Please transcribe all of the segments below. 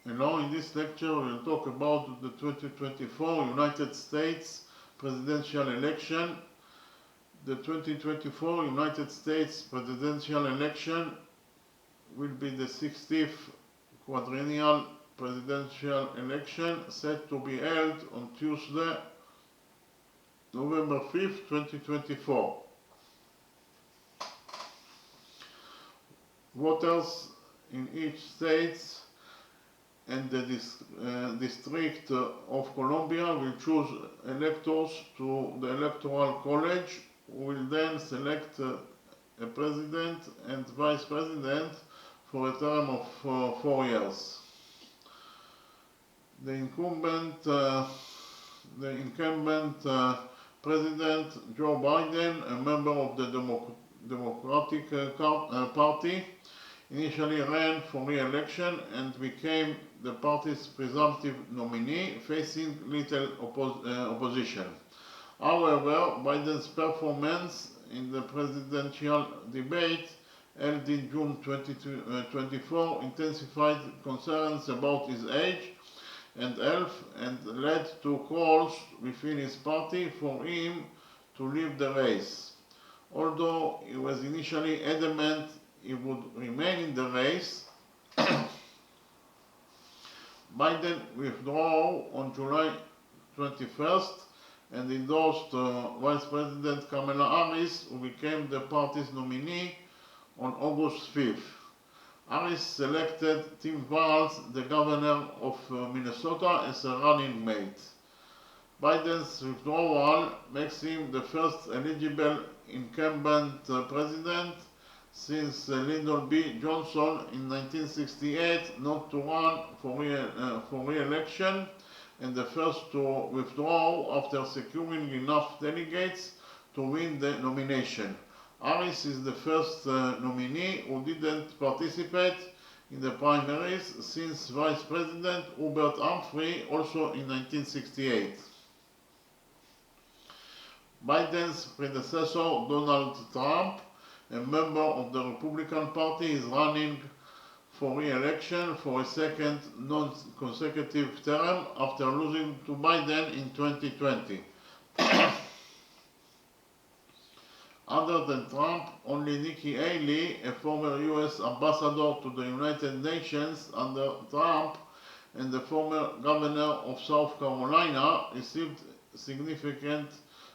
Now in this lecture we will talk about the 2024 United States presidential election. The 2024 United States presidential election will be the 60th quadrennial presidential election set to be held on Tuesday, November 5th, 2024. Voters in each state and the District of Columbia will choose electors to the Electoral College, who will then select a president and vice president for a term of 4 years. The incumbent President Joe Biden, a member of the Democratic Party, initially ran for re-election and became the party's presumptive nominee, facing little opposition. However, Biden's performance in the presidential debate held in June 2024 intensified concerns about his age and health and led to calls within his party for him to leave the race. Although he was initially adamant he would remain in the race, Biden withdrew on July 21st and endorsed Vice President Kamala Harris, who became the party's nominee on August 5th. Harris selected Tim Walz, the governor of Minnesota, as a running mate. Biden's withdrawal makes him the first eligible incumbent president since Lyndon B. Johnson in 1968 not to run for re-election, and the first to withdraw after securing enough delegates to win the nomination. Harris is the first nominee who didn't participate in the primaries since Vice President Hubert Humphrey, also in 1968. Biden's predecessor, Donald Trump, a member of the Republican Party, is running for re-election for a second non-consecutive term after losing to Biden in 2020. Other than Trump, only Nikki Haley, a former US ambassador to the United Nations under Trump and the former governor of South Carolina, received significant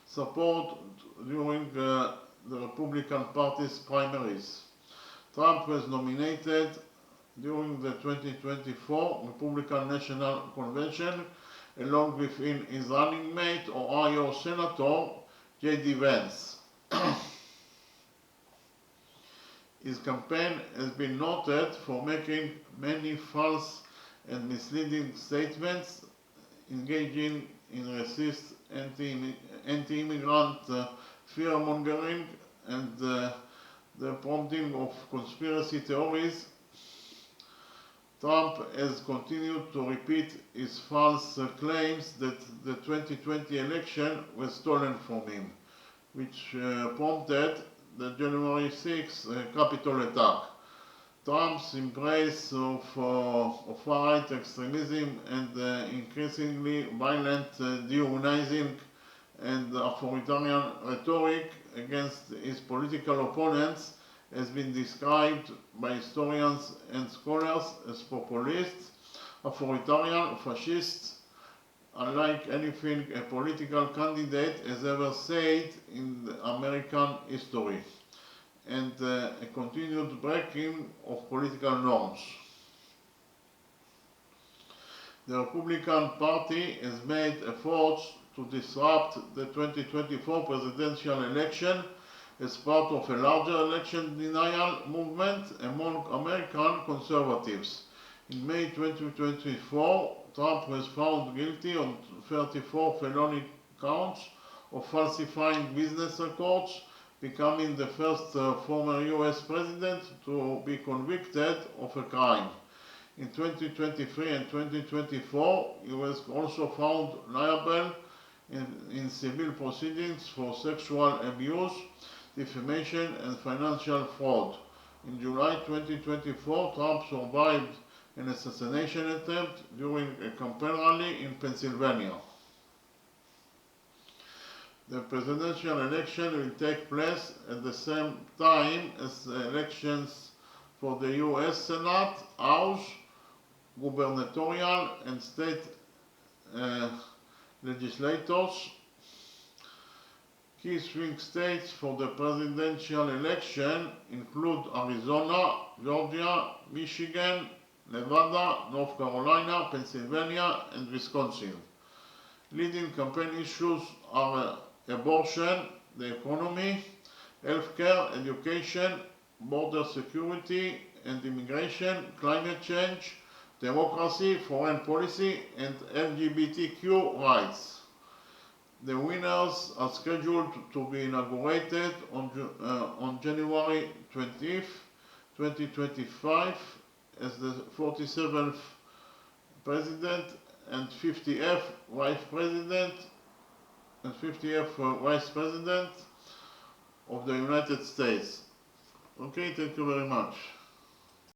support during the Republican Party's primaries. Trump was nominated during the 2024 Republican National Convention along with his running mate, Ohio Senator J.D. Vance. His campaign has been noted for making many false and misleading statements, engaging in racist, anti-immigrant fear-mongering, and the prompting of conspiracy theories. Trump has continued to repeat his false claims that the 2020 election was stolen from him, which prompted the January 6 Capitol attack. Trump's embrace of far-right extremism and increasingly violent dehumanizing and authoritarian rhetoric against his political opponents has been described by historians and scholars as populist, authoritarian, fascist, unlike anything a political candidate has ever said in American history, and a continued breaking of political norms. The Republican Party has made efforts to disrupt the 2024 presidential election as part of a larger election denial movement among American conservatives. In May 2024, Trump was found guilty on 34 felony counts of falsifying business records, becoming the first former US president to be convicted of a crime. In 2023 and 2024, he was also found liable in civil proceedings for sexual abuse, defamation, and financial fraud. In July 2024, Trump survived an assassination attempt during a campaign rally in Pennsylvania. The presidential election will take place at the same time as the elections for the US Senate, House, gubernatorial, and state legislators. Key swing states for the presidential election include Arizona, Georgia, Michigan, Nevada, North Carolina, Pennsylvania, and Wisconsin. Leading campaign issues are abortion, the economy, healthcare, education, border security and immigration, climate change, democracy, foreign policy, and LGBTQ rights. The winners are scheduled to be inaugurated on January 20th, 2025 as the 47th President and 50th Vice President of the United States. Okay, thank you very much.